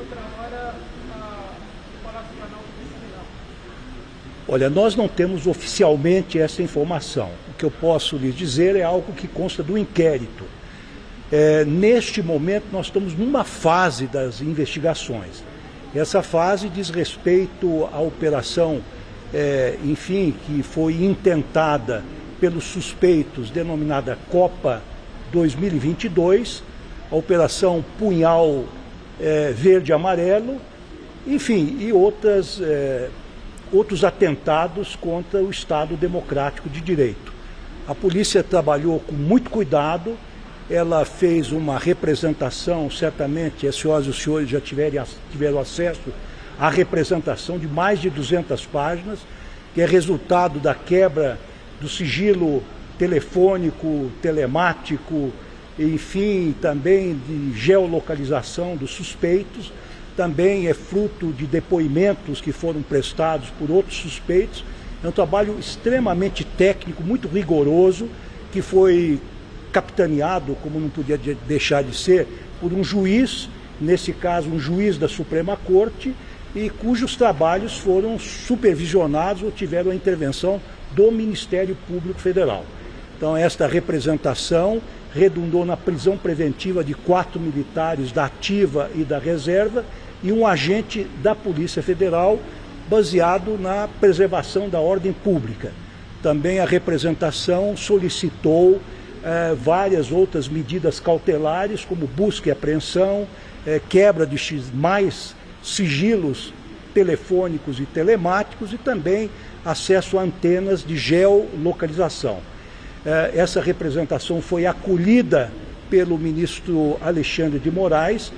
outra hora o Palácio Planalto disse que não. Olha, nós não temos oficialmente essa informação. O que eu posso lhes dizer é algo que consta do inquérito. Neste momento, nós estamos numa fase das investigações. Essa fase diz respeito à operação, que foi intentada pelos suspeitos, denominada Copa 2022, a Operação Punhal Verde e Amarelo, enfim, e outros atentados contra o Estado Democrático de Direito. A polícia trabalhou com muito cuidado, ela fez uma representação, certamente as senhoras e os senhores já tiveram acesso à representação de mais de 200 páginas, que é resultado da quebra do sigilo telefônico, telemático, enfim, também de geolocalização dos suspeitos, também é fruto de depoimentos que foram prestados por outros suspeitos. É um trabalho extremamente técnico, muito rigoroso, que foi capitaneado, como não podia deixar de ser, por um juiz, nesse caso um juiz da Suprema Corte, e cujos trabalhos foram supervisionados ou tiveram a intervenção do Ministério Público Federal. Então esta representação redundou na prisão preventiva de 4 militares da ativa e da reserva e um agente da Polícia Federal, baseado na preservação da ordem pública. Também a representação solicitou várias outras medidas cautelares, como busca e apreensão, quebra de mais sigilos telefônicos e telemáticos e também acesso a antenas de geolocalização. Essa representação foi acolhida pelo ministro Alexandre de Moraes.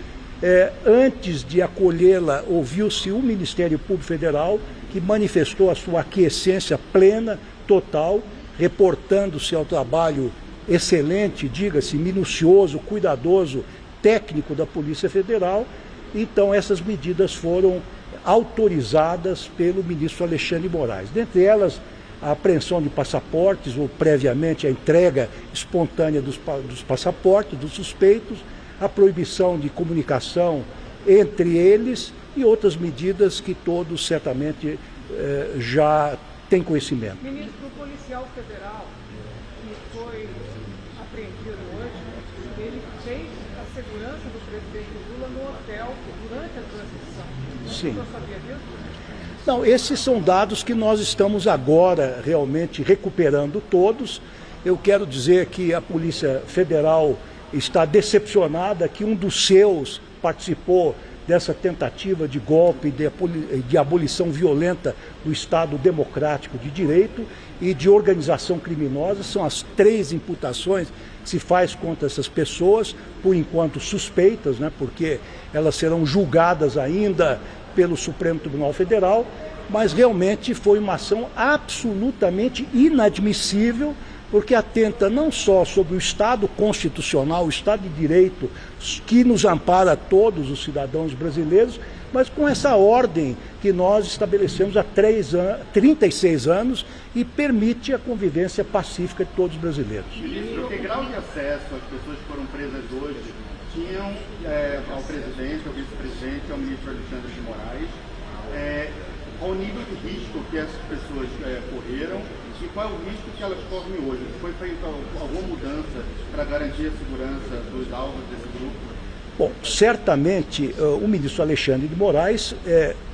Antes de acolhê-la, ouviu-se o Ministério Público Federal, que manifestou a sua aquiescência plena, total, reportando-se ao trabalho excelente, diga-se, minucioso, cuidadoso, técnico da Polícia Federal. Então essas medidas foram autorizadas pelo ministro Alexandre de Moraes. Dentre elas, a apreensão de passaportes, ou previamente a entrega espontânea dos passaportes dos suspeitos, a proibição de comunicação entre eles e outras medidas que todos certamente já têm conhecimento. Ministro, o policial federal que foi apreendido hoje, ele fez a segurança do presidente Lula no hotel durante a transição. Sim. Você sabia disso? Não, esses são dados que nós estamos agora realmente recuperando todos. Eu quero dizer que a Polícia Federal está decepcionada que um dos seus participou dessa tentativa de golpe, de abolição violenta do Estado Democrático de Direito e de organização criminosa. São as 3 imputações que se faz contra essas pessoas, por enquanto suspeitas, né, porque elas serão julgadas ainda pelo Supremo Tribunal Federal, mas realmente foi uma ação absolutamente inadmissível, porque atenta não só sobre o Estado constitucional, o Estado de Direito, que nos ampara todos os cidadãos brasileiros, mas com essa ordem que nós estabelecemos há 36 anos e permite a convivência pacífica de todos os brasileiros. Ministro, que grau de acesso as pessoas que foram presas hoje tinham ao presidente, ao vice-presidente, ao ministro Alexandre de Moraes, ao nível de risco que essas pessoas correram e qual é o risco que elas correm hoje? Foi feita alguma mudança para garantir a segurança dos alvos desse grupo? Bom, certamente o ministro Alexandre de Moraes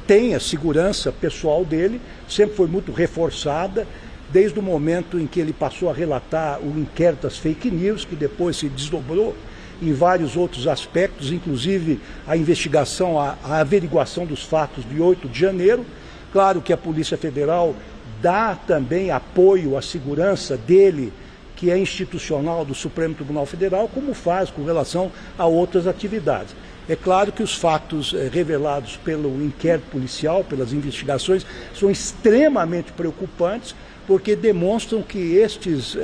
tem a segurança pessoal dele, sempre foi muito reforçada, desde o momento em que ele passou a relatar o inquérito das fake news, que depois se desdobrou em vários outros aspectos, inclusive a investigação, a averiguação dos fatos de 8 de janeiro. Claro que a Polícia Federal dá também apoio à segurança dele, que é institucional do Supremo Tribunal Federal, como faz com relação a outras atividades. É claro que os fatos revelados pelo inquérito policial, pelas investigações, são extremamente preocupantes, porque demonstram que estes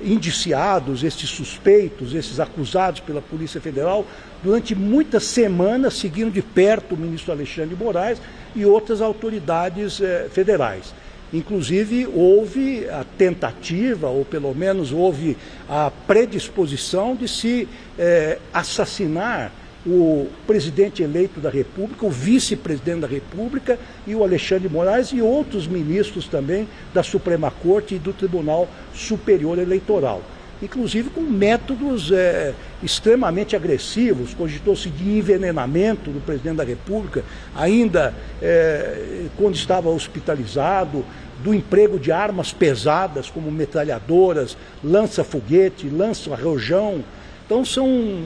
indiciados, estes suspeitos, esses acusados pela Polícia Federal, durante muitas semanas seguiram de perto o ministro Alexandre de Moraes e outras autoridades federais. Inclusive, houve a tentativa, ou pelo menos houve a predisposição de se assassinar o presidente eleito da República, o vice-presidente da República e o Alexandre de Moraes e outros ministros também da Suprema Corte e do Tribunal Superior Eleitoral. Inclusive com métodos extremamente agressivos, cogitou-se de envenenamento do presidente da República, ainda quando estava hospitalizado, do emprego de armas pesadas como metralhadoras, lança-foguete, lança-rojão. Então são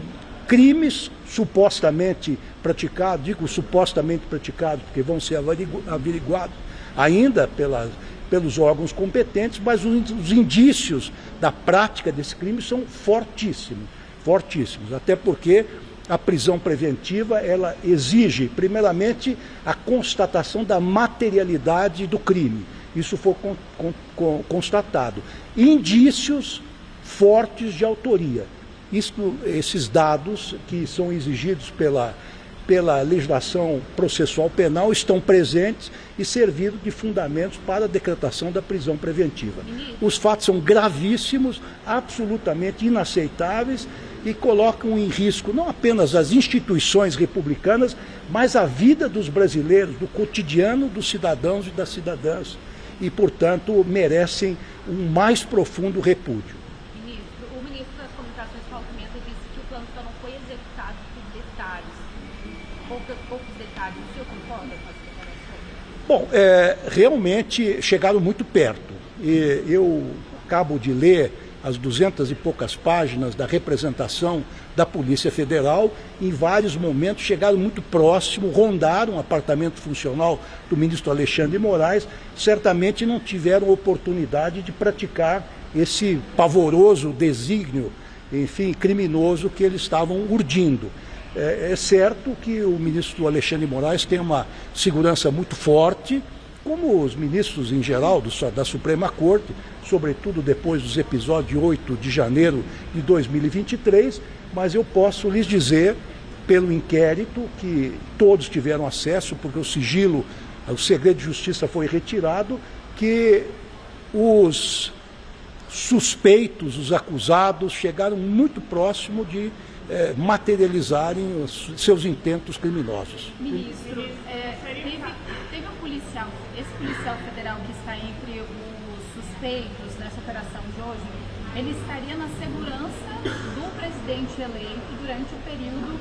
crimes supostamente praticados, digo supostamente praticados porque vão ser averiguados ainda pelos órgãos competentes, mas os indícios da prática desse crime são fortíssimos, fortíssimos, até porque a prisão preventiva ela exige, primeiramente, a constatação da materialidade do crime. Isso foi constatado. Indícios fortes de autoria. Esses dados que são exigidos pela legislação processual penal estão presentes e servindo de fundamentos para a decretação da prisão preventiva. Os fatos são gravíssimos, absolutamente inaceitáveis e colocam em risco não apenas as instituições republicanas, mas a vida dos brasileiros, do cotidiano dos cidadãos e das cidadãs. E, portanto, merecem um mais profundo repúdio. O ministro das Comunicações, Paulo Pimenta, disse que o plano só não foi executado por detalhes, poucos detalhes. O senhor concorda com essa declaração? Bom, realmente chegaram muito perto. E eu acabo de ler as 200 e poucas páginas da representação da Polícia Federal. Em vários momentos chegaram muito próximo, rondaram o apartamento funcional do ministro Alexandre de Moraes, certamente não tiveram oportunidade de praticar esse pavoroso desígnio, enfim, criminoso que eles estavam urdindo. É certo que o ministro Alexandre de Moraes tem uma segurança muito forte, como os ministros em geral da Suprema Corte, sobretudo depois dos episódios de 8 de janeiro de 2023, mas eu posso lhes dizer, pelo inquérito, que todos tiveram acesso, porque o segredo de justiça foi retirado, que os suspeitos, os acusados, chegaram muito próximo de materializarem seus intentos criminosos. Ministro, teve um policial, esse policial federal que está entre os suspeitos nessa operação de hoje, ele estaria na segurança do presidente eleito durante o período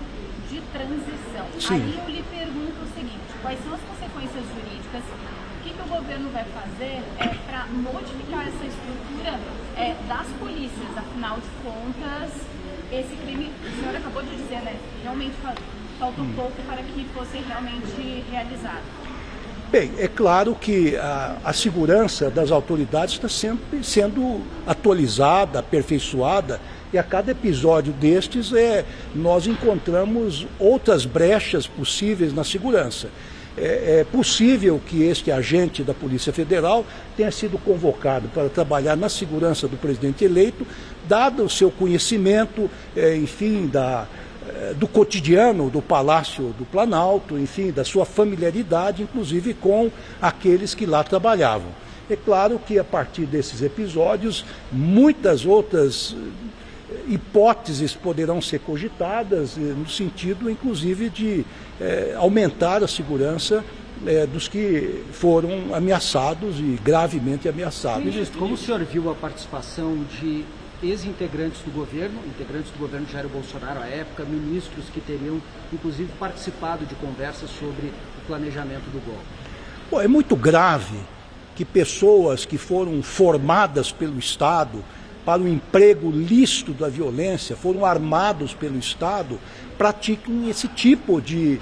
de transição. Sim. Aí eu lhe pergunto o seguinte, quais são as consequências jurídicas? O que o governo vai fazer para modificar essa estrutura das polícias? Afinal de contas, esse crime, o senhor acabou de dizer, né? Realmente faltou pouco para que fosse realmente realizado. Bem, é claro que a segurança das autoridades está sempre sendo atualizada, aperfeiçoada, e a cada episódio destes nós encontramos outras brechas possíveis na segurança. É possível que este agente da Polícia Federal tenha sido convocado para trabalhar na segurança do presidente eleito, dado o seu conhecimento, enfim, do cotidiano do Palácio do Planalto, enfim, da sua familiaridade, inclusive com aqueles que lá trabalhavam. É claro que a partir desses episódios, muitas outras hipóteses poderão ser cogitadas, no sentido, inclusive, de aumentar a segurança dos que foram ameaçados e gravemente ameaçados. Ministro, como o senhor viu a participação de ex-integrantes do governo, integrantes do governo de Jair Bolsonaro à época, ministros que teriam, inclusive, participado de conversas sobre o planejamento do golpe? Bom, é muito grave que pessoas que foram formadas pelo Estado para o emprego lícito da violência, foram armados pelo Estado, pratiquem esse tipo de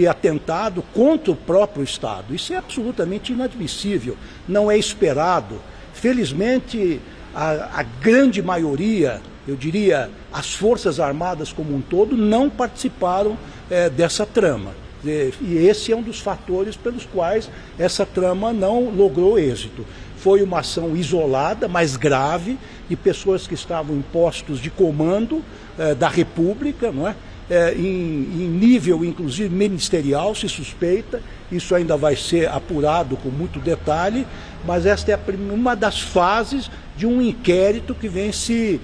atentado contra o próprio Estado. Isso é absolutamente inadmissível, não é esperado. Felizmente, a grande maioria, eu diria, as Forças Armadas como um todo, não participaram dessa trama. E esse é um dos fatores pelos quais essa trama não logrou êxito. Foi uma ação isolada, mas grave, de pessoas que estavam em postos de comando da República, não é? Em nível, inclusive, ministerial, se suspeita. Isso ainda vai ser apurado com muito detalhe, mas esta é uma das fases de um inquérito que vem se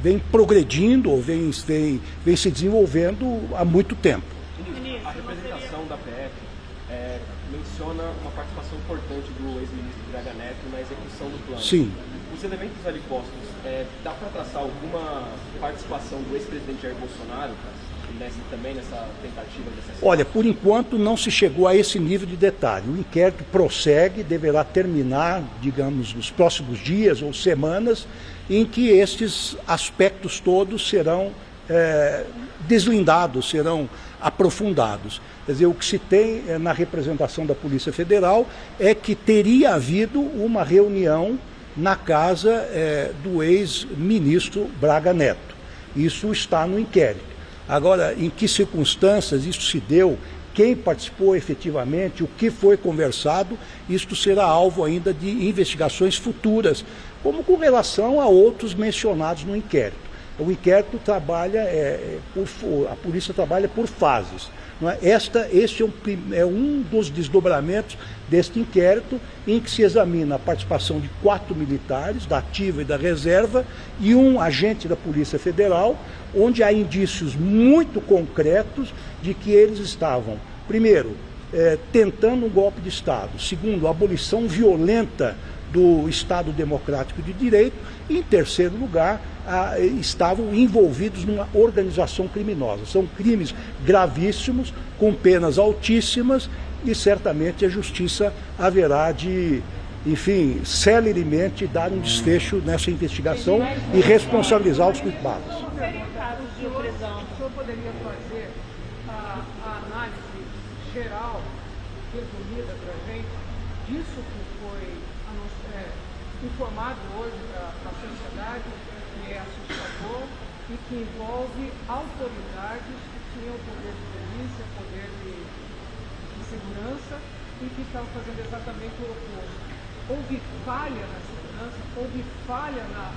vem progredindo ou vem se desenvolvendo há muito tempo. A representação da PF menciona uma participação importante do ex-ministro Braga Neto na execução do plano. Sim. Os elementos ali postos, dá para traçar alguma participação do ex-presidente Jair Bolsonaro também nessa tentativa de assassinato? Olha, por enquanto não se chegou a esse nível de detalhe. O inquérito prossegue, deverá terminar, digamos, nos próximos dias ou semanas, em que estes aspectos todos serão deslindados, serão aprofundados. Quer dizer, o que se tem na representação da Polícia Federal é que teria havido uma reunião na casa do ex-ministro Braga Neto. Isso está no inquérito. Agora, em que circunstâncias isso se deu, quem participou efetivamente, o que foi conversado, isto será alvo ainda de investigações futuras, como com relação a outros mencionados no inquérito. O inquérito trabalha, a polícia trabalha por fases. Não é? Este é um dos desdobramentos deste inquérito, em que se examina a participação de 4 militares, da ativa e da reserva, e um agente da Polícia Federal, onde há indícios muito concretos de que eles estavam, primeiro, tentando um golpe de Estado, segundo, a abolição violenta do Estado Democrático de Direito, e, em terceiro lugar, estavam envolvidos numa organização criminosa. São crimes gravíssimos, com penas altíssimas, e certamente a justiça haverá de, enfim, celeremente dar um desfecho nessa investigação e responsabilizar os culpados. O senhor poderia fazer a análise geral, resumida para a gente, disso que foi informado hoje para a sociedade, que é assustador e que envolve autoridades que tinham poder de polícia, poder de segurança e que estavam fazendo exatamente o oposto. Houve falha na segurança? Houve falha na...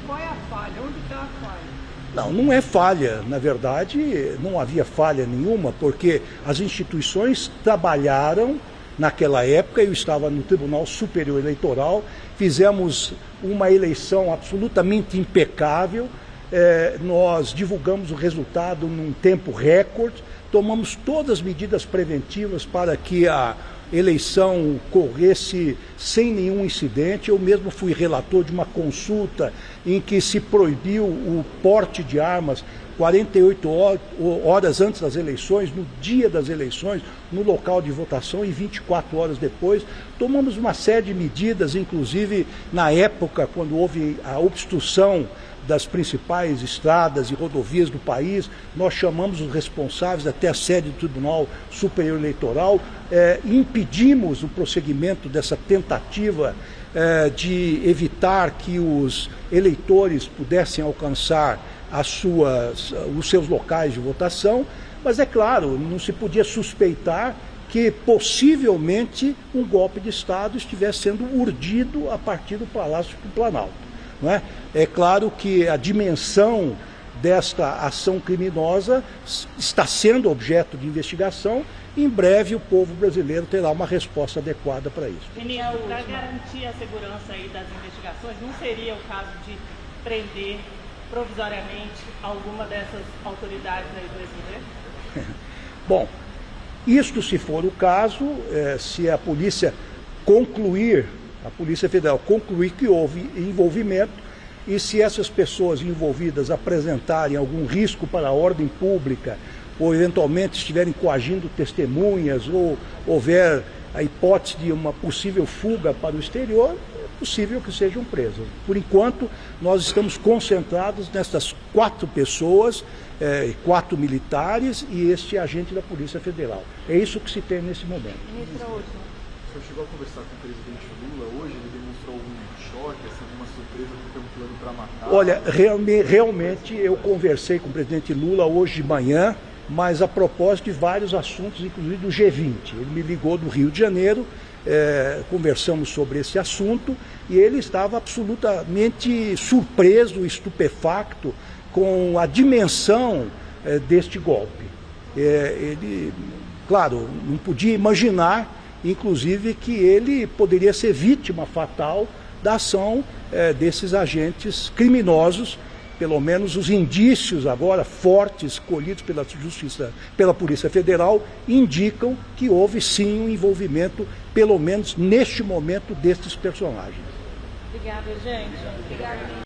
Qual é a falha? Onde está a falha? Não é falha. Na verdade, não havia falha nenhuma, porque as instituições trabalharam naquela época. Eu estava no Tribunal Superior Eleitoral, fizemos uma eleição absolutamente impecável, nós divulgamos o resultado num tempo recorde, tomamos todas as medidas preventivas para que a eleição corresse sem nenhum incidente. Eu mesmo fui relator de uma consulta em que se proibiu o porte de armas 48 horas antes das eleições, no dia das eleições, no local de votação, e 24 horas depois. Tomamos uma série de medidas, inclusive na época, quando houve a obstrução das principais estradas e rodovias do país, nós chamamos os responsáveis até a sede do Tribunal Superior Eleitoral, impedimos o prosseguimento dessa tentativa de evitar que os eleitores pudessem alcançar os seus locais de votação, mas é claro, não se podia suspeitar que possivelmente um golpe de Estado estivesse sendo urdido a partir do Palácio do Planalto. Não é? É claro que a dimensão desta ação criminosa está sendo objeto de investigação. Em breve o povo brasileiro terá uma resposta adequada para isso. Para garantir a segurança aí das investigações, não seria o caso de prender provisoriamente alguma dessas autoridades aí do ex-governo? Bom, isto se for o caso, se a polícia concluir, a Polícia Federal concluir que houve envolvimento, e se essas pessoas envolvidas apresentarem algum risco para a ordem pública, ou eventualmente estiverem coagindo testemunhas, ou houver a hipótese de uma possível fuga para o exterior, é possível que sejam presas. Por enquanto, nós estamos concentrados nessas 4 pessoas, 4 militares e este agente da Polícia Federal. É isso que se tem nesse momento. Ministra, O senhor chegou a conversar com o presidente Lula hoje? Ele demonstrou algum choque, alguma surpresa por ter um plano para matar? Olha, realmente eu conversei com o presidente Lula hoje de manhã, mas a propósito de vários assuntos, inclusive do G20. Ele me ligou do Rio de Janeiro, conversamos sobre esse assunto, e ele estava absolutamente surpreso, estupefacto com a dimensão deste golpe. Ele, claro, não podia imaginar, inclusive, que ele poderia ser vítima fatal da ação desses agentes criminosos. Pelo menos os indícios agora fortes colhidos pela Justiça, pela Polícia Federal, indicam que houve sim um envolvimento, pelo menos neste momento, destes personagens. Obrigada, gente. Obrigada.